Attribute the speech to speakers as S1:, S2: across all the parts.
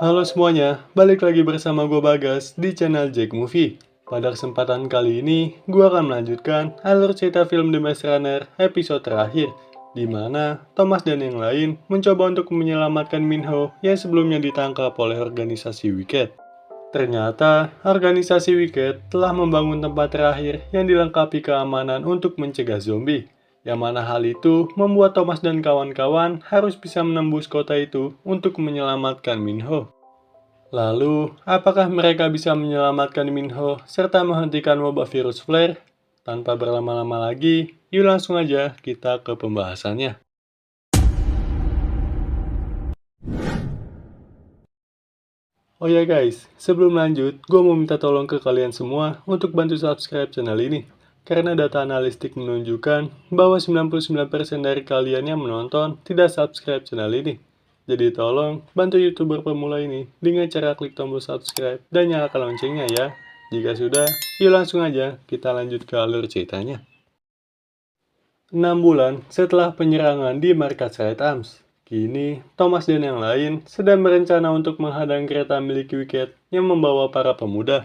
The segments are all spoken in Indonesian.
S1: Halo semuanya, balik lagi bersama gue Bagas di channel Jack Movie. Pada kesempatan kali ini, gue akan melanjutkan alur cerita film The Maze Runner episode terakhir, di mana Thomas dan yang lain mencoba untuk menyelamatkan Minho yang sebelumnya ditangkap oleh organisasi Wicked. Ternyata, organisasi Wicked telah membangun tempat terakhir yang dilengkapi keamanan untuk mencegah zombie, yang mana hal itu membuat Thomas dan kawan-kawan harus bisa menembus kota itu untuk menyelamatkan Minho. Lalu, apakah mereka bisa menyelamatkan Minho serta menghentikan wabah virus flare? Tanpa berlama-lama lagi, yuk langsung aja kita ke pembahasannya. Oh ya guys, sebelum lanjut, gue mau minta tolong ke kalian semua untuk bantu subscribe channel ini. Karena data analistik menunjukkan bahwa 99% dari kalian yang menonton tidak subscribe channel ini. Jadi tolong bantu YouTuber pemula ini dengan cara klik tombol subscribe dan nyalakan loncengnya ya. Jika sudah, yuk langsung aja kita lanjut ke alur ceritanya. 6 bulan setelah penyerangan di markas Red Arms, kini Thomas dan yang lain sedang berencana untuk menghadang kereta milik Wicked yang membawa para pemuda.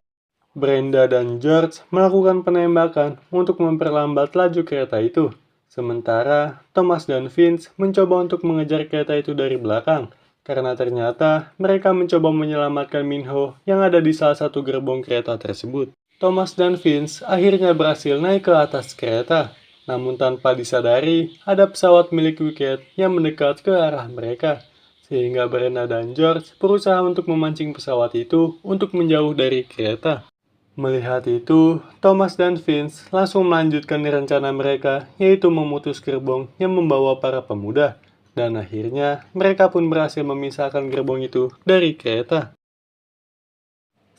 S1: Brenda dan George melakukan penembakan untuk memperlambat laju kereta itu. Sementara Thomas dan Vince mencoba untuk mengejar kereta itu dari belakang, karena ternyata mereka mencoba menyelamatkan Minho yang ada di salah satu gerbong kereta tersebut. Thomas dan Vince akhirnya berhasil naik ke atas kereta, namun tanpa disadari ada pesawat milik Wicked yang mendekat ke arah mereka, sehingga Brenda dan George berusaha untuk memancing pesawat itu untuk menjauh dari kereta. Melihat itu, Thomas dan Vince langsung melanjutkan rencana mereka, yaitu memutus gerbong yang membawa para pemuda. Dan akhirnya, mereka pun berhasil memisahkan gerbong itu dari kereta.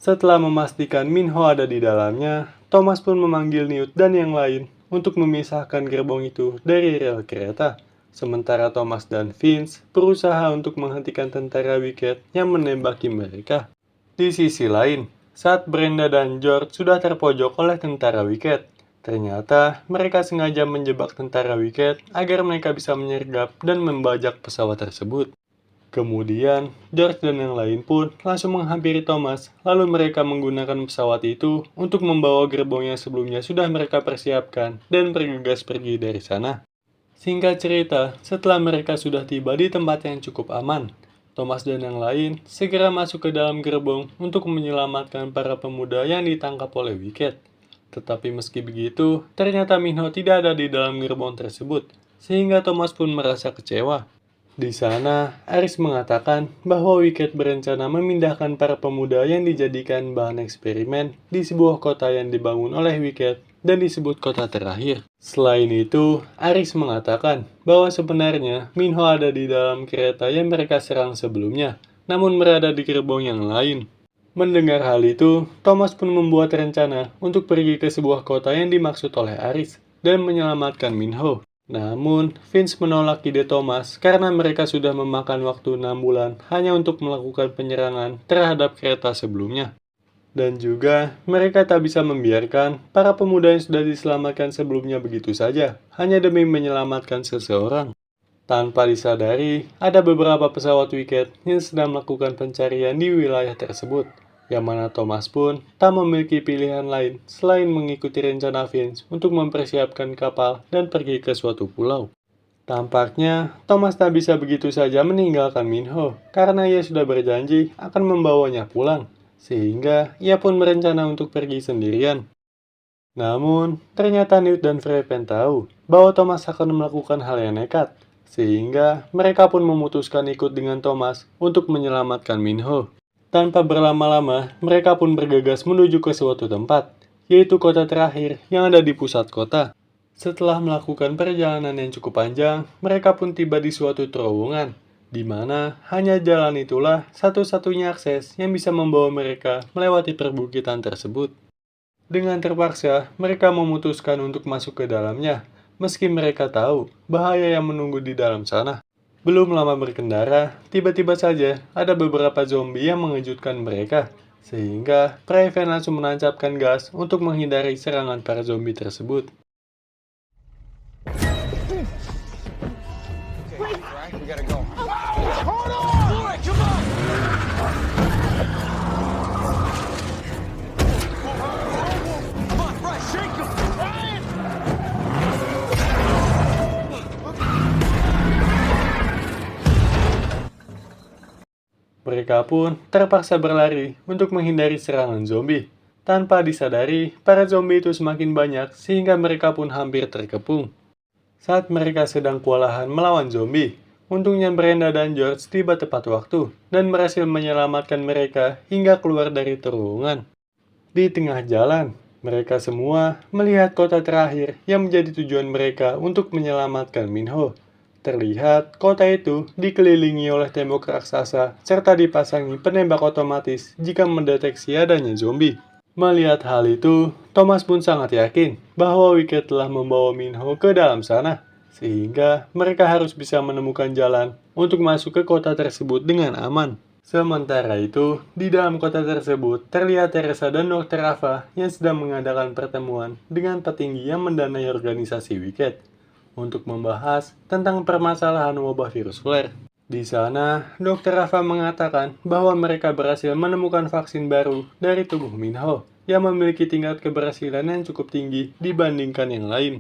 S1: Setelah memastikan Minho ada di dalamnya, Thomas pun memanggil Newt dan yang lain untuk memisahkan gerbong itu dari rel kereta. Sementara Thomas dan Vince berusaha untuk menghentikan tentara Wicked yang menembaki mereka. Di sisi lain, saat Brenda dan George sudah terpojok oleh tentara Wicked, ternyata mereka sengaja menjebak tentara Wicked agar mereka bisa menyergap dan membajak pesawat tersebut. Kemudian, George dan yang lain pun langsung menghampiri Thomas, lalu mereka menggunakan pesawat itu untuk membawa gerbong yang sebelumnya sudah mereka persiapkan dan bergegas pergi dari sana. Singkat cerita, setelah mereka sudah tiba di tempat yang cukup aman, Thomas dan yang lain segera masuk ke dalam gerbong untuk menyelamatkan para pemuda yang ditangkap oleh Wicked. Tetapi meski begitu, ternyata Minho tidak ada di dalam gerbong tersebut, sehingga Thomas pun merasa kecewa. Di sana, Aris mengatakan bahwa Wicked berencana memindahkan para pemuda yang dijadikan bahan eksperimen di sebuah kota yang dibangun oleh Wicked dan disebut kota terakhir. Selain itu, Aris mengatakan bahwa sebenarnya Minho ada di dalam kereta yang mereka serang sebelumnya, namun berada di gerbong yang lain. Mendengar hal itu, Thomas pun membuat rencana untuk pergi ke sebuah kota yang dimaksud oleh Aris dan menyelamatkan Minho. Namun, Vince menolak ide Thomas karena mereka sudah memakan waktu 6 bulan hanya untuk melakukan penyerangan terhadap kereta sebelumnya. Dan juga, mereka tak bisa membiarkan para pemuda yang sudah diselamatkan sebelumnya begitu saja, hanya demi menyelamatkan seseorang. Tanpa disadari, ada beberapa pesawat Wicked yang sedang melakukan pencarian di wilayah tersebut, yang mana Thomas pun tak memiliki pilihan lain selain mengikuti rencana Vince untuk mempersiapkan kapal dan pergi ke suatu pulau. Tampaknya, Thomas tak bisa begitu saja meninggalkan Minho, karena ia sudah berjanji akan membawanya pulang, sehingga ia pun berencana untuk pergi sendirian. Namun, ternyata Newt dan Freven tahu bahwa Thomas akan melakukan hal yang nekat, sehingga mereka pun memutuskan ikut dengan Thomas untuk menyelamatkan Minho. Tanpa berlama-lama, mereka pun bergegas menuju ke suatu tempat, yaitu kota terakhir yang ada di pusat kota. Setelah melakukan perjalanan yang cukup panjang, mereka pun tiba di suatu terowongan, di mana hanya jalan itulah satu-satunya akses yang bisa membawa mereka melewati perbukitan tersebut. Dengan terpaksa, mereka memutuskan untuk masuk ke dalamnya, meski mereka tahu bahaya yang menunggu di dalam sana. Belum lama berkendara, tiba-tiba saja ada beberapa zombie yang mengejutkan mereka, sehingga Kraven langsung menancapkan gas untuk menghindari serangan para zombie tersebut.
S2: Right, we gotta go. Hold on! Boy, come on!
S1: mereka pun terpaksa berlari untuk menghindari serangan zombie. Tanpa disadari, para zombie itu semakin banyak sehingga mereka pun hampir terkepung. Saat mereka sedang kewalahan melawan zombie, untungnya Brenda dan George tiba tepat waktu dan berhasil menyelamatkan mereka hingga keluar dari terowongan. Di tengah jalan, mereka semua melihat kota terakhir yang menjadi tujuan mereka untuk menyelamatkan Minho. Terlihat kota itu dikelilingi oleh tembok raksasa serta dipasangi penembak otomatis jika mendeteksi adanya zombie. Melihat hal itu, Thomas pun sangat yakin bahwa Wicket telah membawa Minho ke dalam sana, sehingga mereka harus bisa menemukan jalan untuk masuk ke kota tersebut dengan aman. Sementara itu, di dalam kota tersebut terlihat Teresa dan Dr. Ava yang sedang mengadakan pertemuan dengan petinggi yang mendanai organisasi Wicket untuk membahas tentang permasalahan wabah virus flare. Di sana, Dr. Ava mengatakan bahwa mereka berhasil menemukan vaksin baru dari tubuh Minho yang memiliki tingkat keberhasilan yang cukup tinggi dibandingkan yang lain.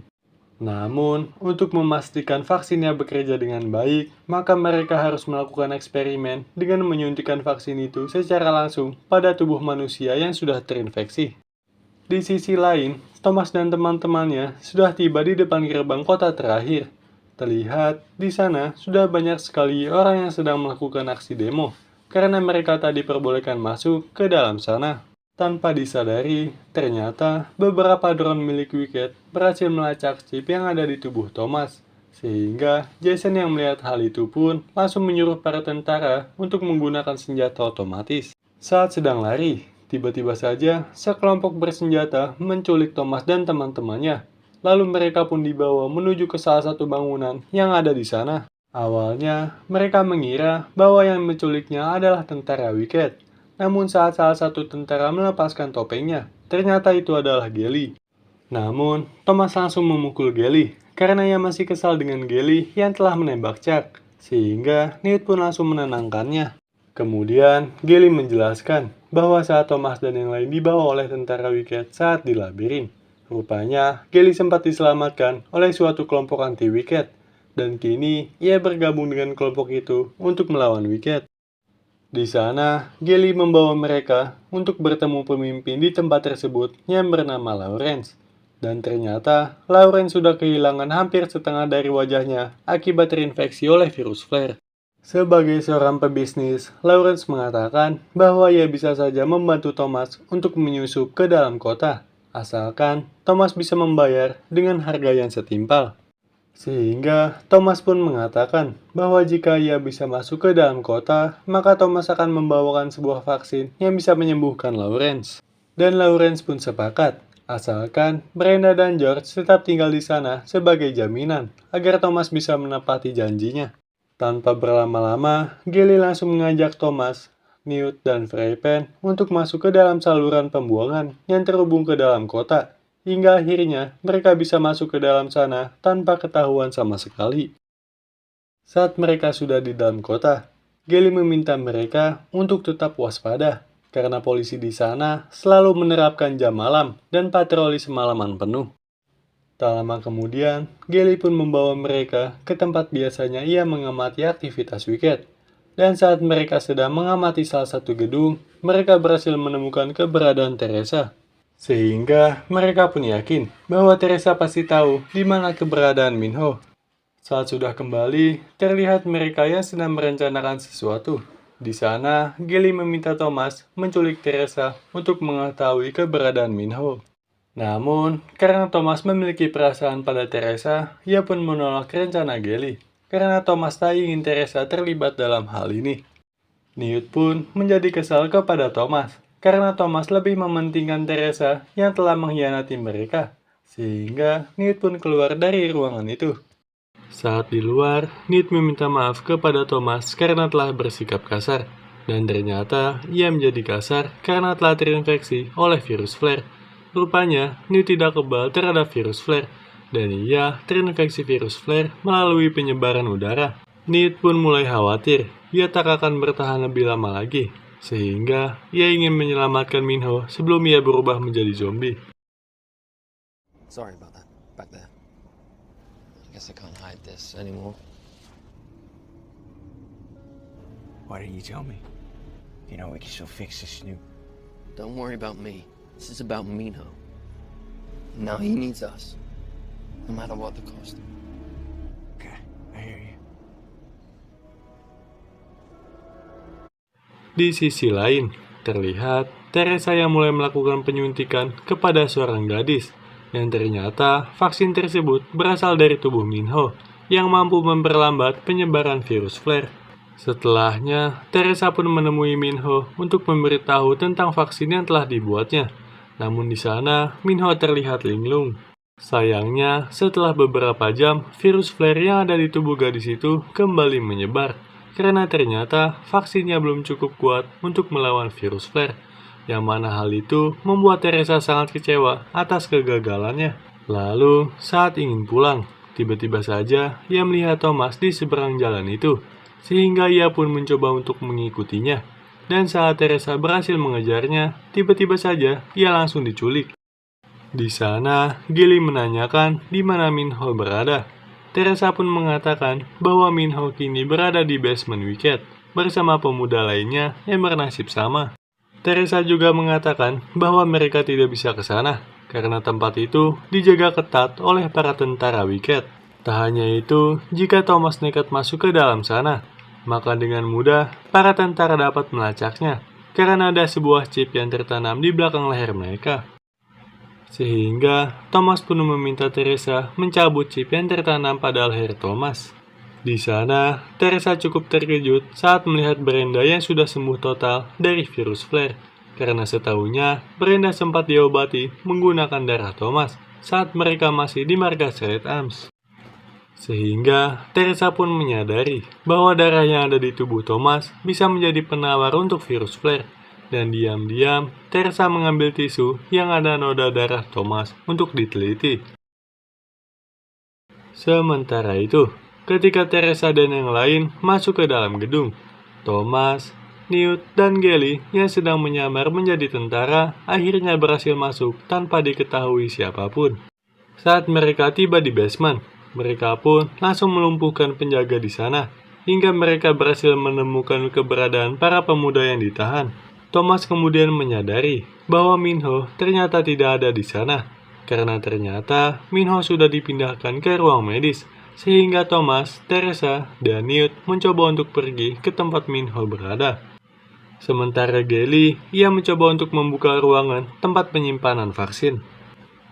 S1: Namun, untuk memastikan vaksinnya bekerja dengan baik, maka mereka harus melakukan eksperimen dengan menyuntikkan vaksin itu secara langsung pada tubuh manusia yang sudah terinfeksi. Di sisi lain, Thomas dan teman-temannya sudah tiba di depan gerbang kota terakhir. Terlihat di sana sudah banyak sekali orang yang sedang melakukan aksi demo, karena mereka tak diperbolehkan masuk ke dalam sana. Tanpa disadari, ternyata beberapa drone milik Wicket berhasil melacak chip yang ada di tubuh Thomas. Sehingga Jason yang melihat hal itu pun langsung menyuruh para tentara untuk menggunakan senjata otomatis. Saat sedang lari, tiba-tiba saja sekelompok bersenjata menculik Thomas dan teman-temannya. Lalu mereka pun dibawa menuju ke salah satu bangunan yang ada di sana. Awalnya, mereka mengira bahwa yang menculiknya adalah tentara Wicket. Namun saat salah satu tentara melepaskan topengnya, ternyata itu adalah Gelly. Namun, Thomas langsung memukul Gelly, karena ia masih kesal dengan Gelly yang telah menembak Chuck, sehingga Newt pun langsung menenangkannya. Kemudian, Gelly menjelaskan bahwa saat Thomas dan yang lain dibawa oleh tentara Wicket saat di labirin, rupanya Gelly sempat diselamatkan oleh suatu kelompok anti-Wicket, dan kini ia bergabung dengan kelompok itu untuk melawan Wicket. Di sana, Gelly membawa mereka untuk bertemu pemimpin di tempat tersebut yang bernama Lawrence. Dan ternyata, Lawrence sudah kehilangan hampir setengah dari wajahnya akibat terinfeksi oleh virus flare. Sebagai seorang pebisnis, Lawrence mengatakan bahwa ia bisa saja membantu Thomas untuk menyusup ke dalam kota, asalkan Thomas bisa membayar dengan harga yang setimpal. Sehingga Thomas pun mengatakan bahwa jika ia bisa masuk ke dalam kota, maka Thomas akan membawakan sebuah vaksin yang bisa menyembuhkan Lawrence. Dan Lawrence pun sepakat, asalkan Brenda dan George tetap tinggal di sana sebagai jaminan agar Thomas bisa menepati janjinya. Tanpa berlama-lama, Gelly langsung mengajak Thomas, Newt, dan Freypen untuk masuk ke dalam saluran pembuangan yang terhubung ke dalam kota. Hingga akhirnya mereka bisa masuk ke dalam sana tanpa ketahuan sama sekali. Saat mereka sudah di dalam kota, Gelly meminta mereka untuk tetap waspada, karena polisi di sana selalu menerapkan jam malam dan patroli semalaman penuh. Tak lama kemudian, Gelly pun membawa mereka ke tempat biasanya ia mengamati aktivitas Wicket. Dan saat mereka sedang mengamati salah satu gedung, mereka berhasil menemukan keberadaan Teresa. Sehingga mereka pun yakin bahwa Teresa pasti tahu di mana keberadaan Minho. Saat sudah kembali, terlihat mereka yang sedang merencanakan sesuatu. Di sana, Gelly meminta Thomas menculik Teresa untuk mengetahui keberadaan Minho. Namun, karena Thomas memiliki perasaan pada Teresa, ia pun menolak rencana Gelly. Karena Thomas tak ingin Teresa terlibat dalam hal ini. Newt pun menjadi kesal kepada Thomas, karena Thomas lebih mementingkan Teresa yang telah mengkhianati mereka. Sehingga Newt pun keluar dari ruangan itu. Saat di luar, Newt meminta maaf kepada Thomas karena telah bersikap kasar. Dan ternyata ia menjadi kasar karena telah terinfeksi oleh virus flare. Rupanya, Newt tidak kebal terhadap virus flare. Dan ia terinfeksi virus flare melalui penyebaran udara. Newt pun mulai khawatir, ia tak akan bertahan lebih lama lagi. Sehingga ia ingin menyelamatkan Minho sebelum ia berubah menjadi zombie.
S2: Sorry about that, back there. I guess I can't hide this anymore.
S3: Why didn't you tell me? You know we can still fix this, Snoop.
S2: Don't worry about me. This is about Minho. Now he needs us. No matter what the cost.
S3: Okay, I hear you.
S1: Di sisi lain, terlihat Teresa yang mulai melakukan penyuntikan kepada seorang gadis, yang ternyata vaksin tersebut berasal dari tubuh Minho yang mampu memperlambat penyebaran virus flare. Setelahnya, Teresa pun menemui Minho untuk memberitahu tentang vaksin yang telah dibuatnya. Namun di sana, Minho terlihat linglung. Sayangnya, setelah beberapa jam, virus flare yang ada di tubuh gadis itu kembali menyebar. Karena ternyata vaksinnya belum cukup kuat untuk melawan virus flare, yang mana hal itu membuat Teresa sangat kecewa atas kegagalannya. Lalu, saat ingin pulang, tiba-tiba saja ia melihat Thomas di seberang jalan itu, sehingga ia pun mencoba untuk mengikutinya. Dan saat Teresa berhasil mengejarnya, tiba-tiba saja ia langsung diculik. Di sana, Gilly menanyakan di mana Minho berada. Teresa pun mengatakan bahwa Minho kini berada di basement Wicked bersama pemuda lainnya yang bernasib sama. Teresa juga mengatakan bahwa mereka tidak bisa ke sana karena tempat itu dijaga ketat oleh para tentara Wicked. Tak hanya itu, jika Thomas nekat masuk ke dalam sana, maka dengan mudah para tentara dapat melacaknya karena ada sebuah chip yang tertanam di belakang leher mereka. Sehingga Thomas pun meminta Teresa mencabut chip yang tertanam pada leher Thomas. Di sana, Teresa cukup terkejut saat melihat Brenda yang sudah sembuh total dari virus flare. Karena setahunya, Brenda sempat diobati menggunakan darah Thomas saat mereka masih di markas Red Arms. Sehingga Teresa pun menyadari bahwa darah yang ada di tubuh Thomas bisa menjadi penawar untuk virus flare. Dan diam-diam, Teresa mengambil tisu yang ada noda darah Thomas untuk diteliti. Sementara itu, ketika Teresa dan yang lain masuk ke dalam gedung, Thomas, Newt, dan Gilly yang sedang menyamar menjadi tentara akhirnya berhasil masuk tanpa diketahui siapapun. Saat mereka tiba di basement, mereka pun langsung melumpuhkan penjaga di sana, hingga mereka berhasil menemukan keberadaan para pemuda yang ditahan. Thomas kemudian menyadari bahwa Minho ternyata tidak ada di sana, karena ternyata Minho sudah dipindahkan ke ruang medis, sehingga Thomas, Teresa, dan Newt mencoba untuk pergi ke tempat Minho berada. Sementara Gilly, ia mencoba untuk membuka ruangan tempat penyimpanan vaksin.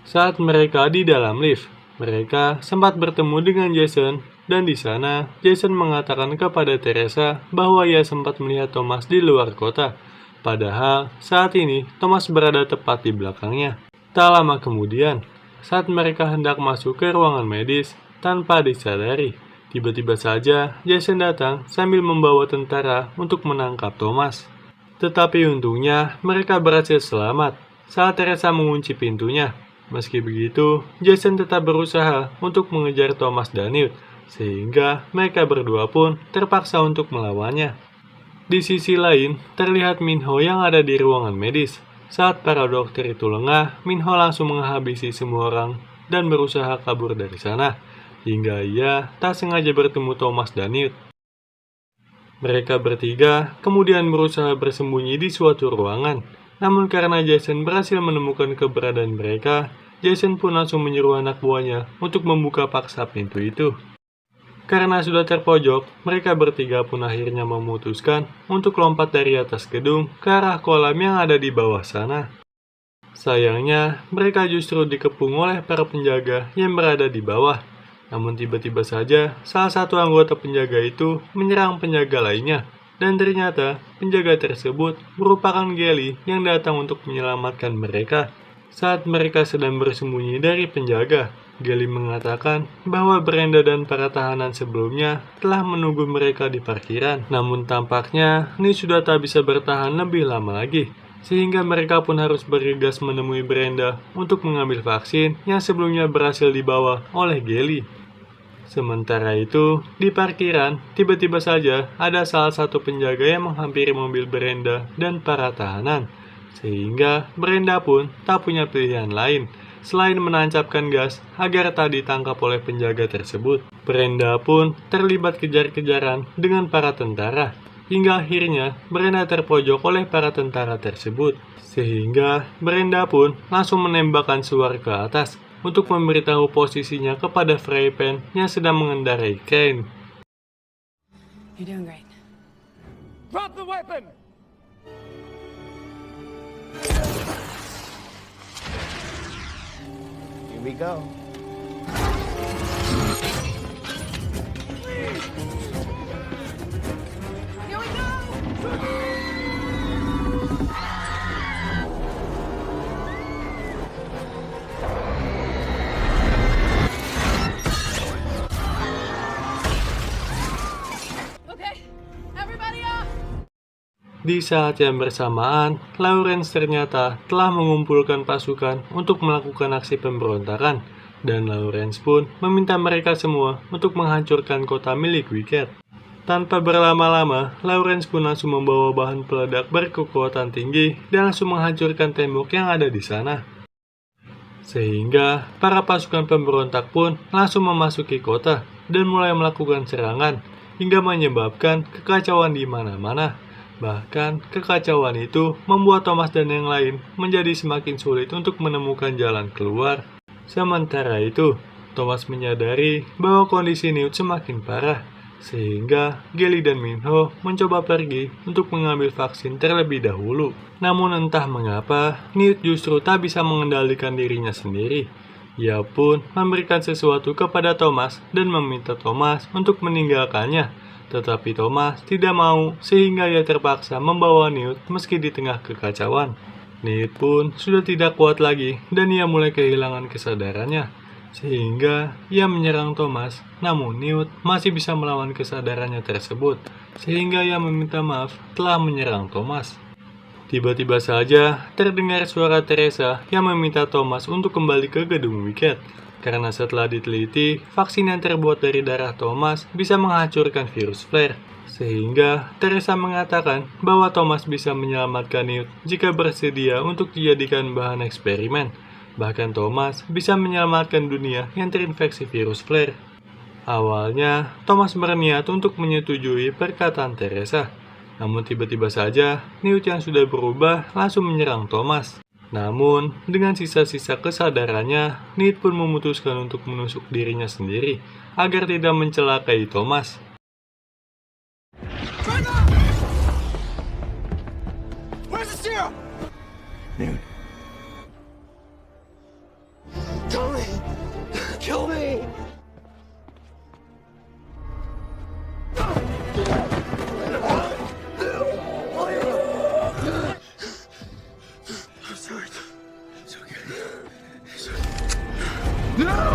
S1: Saat mereka di dalam lift, mereka sempat bertemu dengan Jason, dan di sana Jason mengatakan kepada Teresa bahwa ia sempat melihat Thomas di luar kota. Padahal saat ini Thomas berada tepat di belakangnya. Tak lama kemudian, saat mereka hendak masuk ke ruangan medis tanpa disadari, tiba-tiba saja Jason datang sambil membawa tentara untuk menangkap Thomas. Tetapi untungnya mereka berhasil selamat saat Teresa mengunci pintunya. Meski begitu, Jason tetap berusaha untuk mengejar Thomas dan Newt, sehingga mereka berdua pun terpaksa untuk melawannya. Di sisi lain, terlihat Minho yang ada di ruangan medis. Saat para dokter itu lengah, Minho langsung menghabisi semua orang dan berusaha kabur dari sana, hingga ia tak sengaja bertemu Thomas dan Newt. Mereka bertiga kemudian berusaha bersembunyi di suatu ruangan, namun karena Jason berhasil menemukan keberadaan mereka, Jason pun langsung menyuruh anak buahnya untuk membuka paksa pintu itu. Karena sudah terpojok, mereka bertiga pun akhirnya memutuskan untuk lompat dari atas gedung ke arah kolam yang ada di bawah sana. Sayangnya, mereka justru dikepung oleh para penjaga yang berada di bawah. Namun tiba-tiba saja, salah satu anggota penjaga itu menyerang penjaga lainnya. Dan ternyata, penjaga tersebut merupakan Gilly yang datang untuk menyelamatkan mereka. Saat mereka sedang bersembunyi dari penjaga, Gilly mengatakan bahwa Brenda dan para tahanan sebelumnya telah menunggu mereka di parkiran. Namun tampaknya ini sudah tak bisa bertahan lebih lama lagi, sehingga mereka pun harus bergegas menemui Brenda untuk mengambil vaksin yang sebelumnya berhasil dibawa oleh Gilly. Sementara itu, di parkiran, tiba-tiba saja ada salah satu penjaga yang menghampiri mobil Brenda dan para tahanan, sehingga Brenda pun tak punya pilihan lain selain menancapkan gas agar tak ditangkap oleh penjaga tersebut. Brenda pun terlibat kejar-kejaran dengan para tentara, hingga akhirnya Brenda terpojok oleh para tentara tersebut. Sehingga Brenda pun langsung menembakkan suar ke atas untuk memberitahu posisinya kepada Freypen yang sedang mengendarai Crane.
S4: You're doing great.
S3: Drop the weapon! Here we go.
S4: Here we go! Okay, everybody up!
S1: Di saat yang bersamaan, Lawrence ternyata telah mengumpulkan pasukan untuk melakukan aksi pemberontakan, dan Lawrence pun meminta mereka semua untuk menghancurkan kota milik Wicket. Tanpa berlama-lama, Lawrence pun langsung membawa bahan peledak berkekuatan tinggi dan langsung menghancurkan tembok yang ada di sana. Sehingga para pasukan pemberontak pun langsung memasuki kota dan mulai melakukan serangan, hingga menyebabkan kekacauan di mana-mana. Bahkan, kekacauan itu membuat Thomas dan yang lain menjadi semakin sulit untuk menemukan jalan keluar. Sementara itu, Thomas menyadari bahwa kondisi Newt semakin parah, sehingga Gally dan Minho mencoba pergi untuk mengambil vaksin terlebih dahulu. Namun entah mengapa, Newt justru tak bisa mengendalikan dirinya sendiri. Ia pun memberikan sesuatu kepada Thomas dan meminta Thomas untuk meninggalkannya. Tetapi Thomas tidak mau, sehingga ia terpaksa membawa Newt meski di tengah kekacauan. Newt pun sudah tidak kuat lagi dan ia mulai kehilangan kesadarannya. Sehingga ia menyerang Thomas, namun Newt masih bisa melawan kesadarannya tersebut. Sehingga ia meminta maaf telah menyerang Thomas. Tiba-tiba saja terdengar suara Teresa yang meminta Thomas untuk kembali ke gedung Wicket. Karena setelah diteliti, vaksin yang terbuat dari darah Thomas bisa menghancurkan virus flare. Sehingga Teresa mengatakan bahwa Thomas bisa menyelamatkan Newt jika bersedia untuk dijadikan bahan eksperimen. Bahkan Thomas bisa menyelamatkan dunia yang terinfeksi virus flare. Awalnya, Thomas berniat untuk menyetujui perkataan Teresa. Namun tiba-tiba saja, Newt yang sudah berubah langsung menyerang Thomas. Namun, dengan sisa-sisa kesadarannya, Newt pun memutuskan untuk menusuk dirinya sendiri agar tidak mencelakai Thomas.
S3: Where's the serum? Newt.
S2: Kill me! Kill me!
S3: I'm sorry. It's okay. It's okay. No!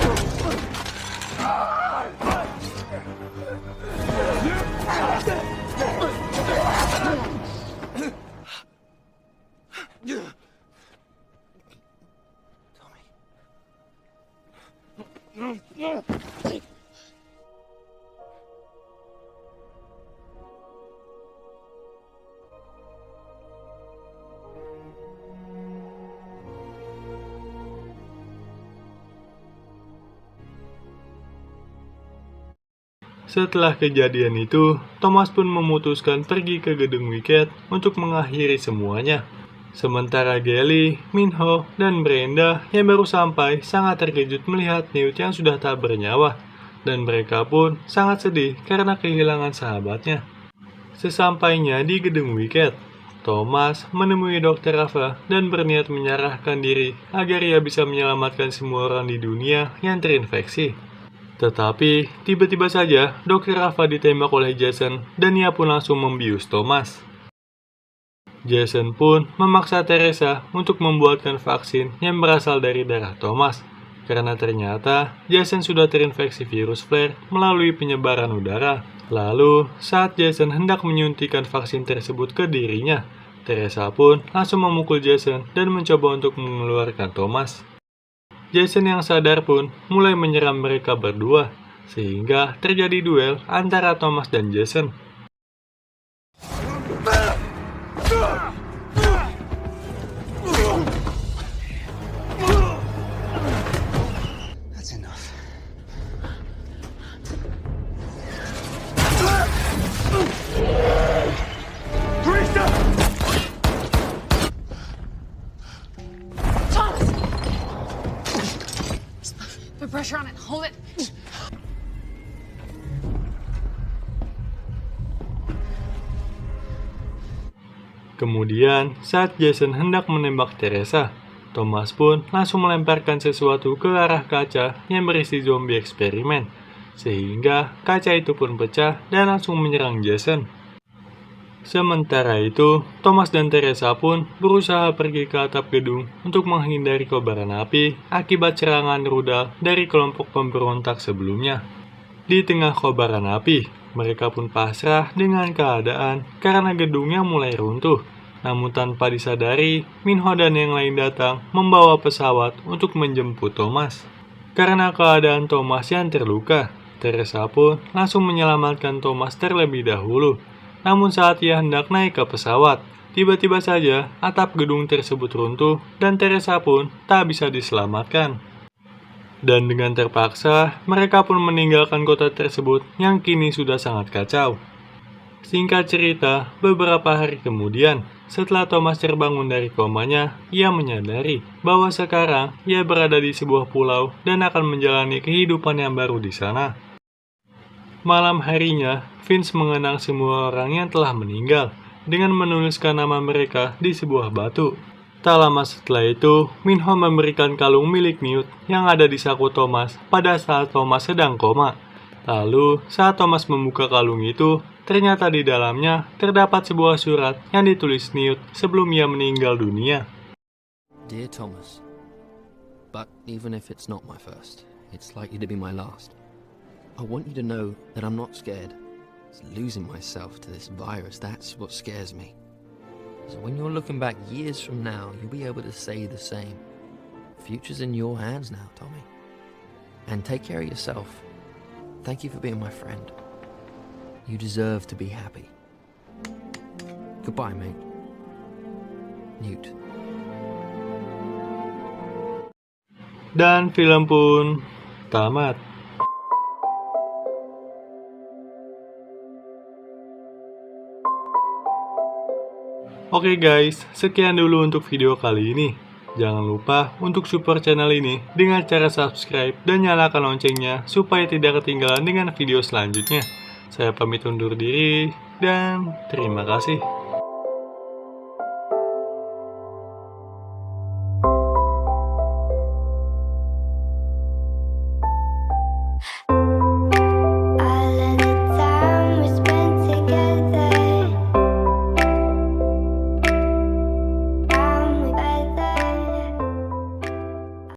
S1: Setelah kejadian itu, Thomas pun memutuskan pergi ke gedung Wicket untuk mengakhiri semuanya. Sementara Gally, Minho, dan Brenda yang baru sampai sangat terkejut melihat Newt yang sudah tak bernyawa. Dan mereka pun sangat sedih karena kehilangan sahabatnya. Sesampainya di gedung Wicket, Thomas menemui Dr. Rafa dan berniat menyerahkan diri agar ia bisa menyelamatkan semua orang di dunia yang terinfeksi. Tetapi, tiba-tiba saja Dr. Rafa ditembak oleh Jason dan ia pun langsung membius Thomas. Jason pun memaksa Teresa untuk membuatkan vaksin yang berasal dari darah Thomas, karena ternyata Jason sudah terinfeksi virus flare melalui penyebaran udara. Lalu, saat Jason hendak menyuntikkan vaksin tersebut ke dirinya, Teresa pun langsung memukul Jason dan mencoba untuk mengeluarkan Thomas. Jason yang sadar pun mulai menyerang mereka berdua, sehingga terjadi duel antara Thomas dan Jason.
S3: That's enough.
S4: Put pressure on it. Hold it.
S1: Kemudian, saat Jason hendak menembak Teresa, Thomas pun langsung melemparkan sesuatu ke arah kaca yang berisi zombie eksperimen, sehingga kaca itu pun pecah dan langsung menyerang Jason. Sementara itu, Thomas dan Teresa pun berusaha pergi ke atap gedung untuk menghindari kobaran api akibat serangan rudal dari kelompok pemberontak sebelumnya. Di tengah kobaran api, mereka pun pasrah dengan keadaan karena gedungnya mulai runtuh. Namun tanpa disadari, Minho dan yang lain datang membawa pesawat untuk menjemput Thomas. Karena keadaan Thomas yang terluka, Teresa pun langsung menyelamatkan Thomas terlebih dahulu. Namun saat ia hendak naik ke pesawat, tiba-tiba saja atap gedung tersebut runtuh dan Teresa pun tak bisa diselamatkan. Dan dengan terpaksa, mereka pun meninggalkan kota tersebut yang kini sudah sangat kacau. Singkat cerita, beberapa hari kemudian, setelah Thomas terbangun dari komanya, ia menyadari bahwa sekarang ia berada di sebuah pulau dan akan menjalani kehidupan yang baru di sana. Malam harinya, Vince mengenang semua orang yang telah meninggal dengan menuliskan nama mereka di sebuah batu. Tak lama setelah itu, Minho memberikan kalung milik Newt yang ada di saku Thomas pada saat Thomas sedang koma. Lalu, saat Thomas membuka kalung itu, ternyata di dalamnya terdapat sebuah surat yang ditulis Newt sebelum ia meninggal dunia.
S2: Dear Thomas, but even if it's not my first, it's likely to be my last. I want you to know that I'm not scared. It's losing myself to this virus, that's what scares me. So when you're looking back years from now, you'll be able to say the same. The future's in your hands now, Tommy. And take care of yourself. Thank you for being my friend. You deserve to be happy. Goodbye, mate. Newt.
S1: Dan film pun tamat. Oke guys, sekian dulu untuk video kali ini. Jangan lupa untuk support channel ini dengan cara subscribe dan nyalakan loncengnya supaya tidak ketinggalan dengan video selanjutnya. Saya pamit undur diri dan terima kasih.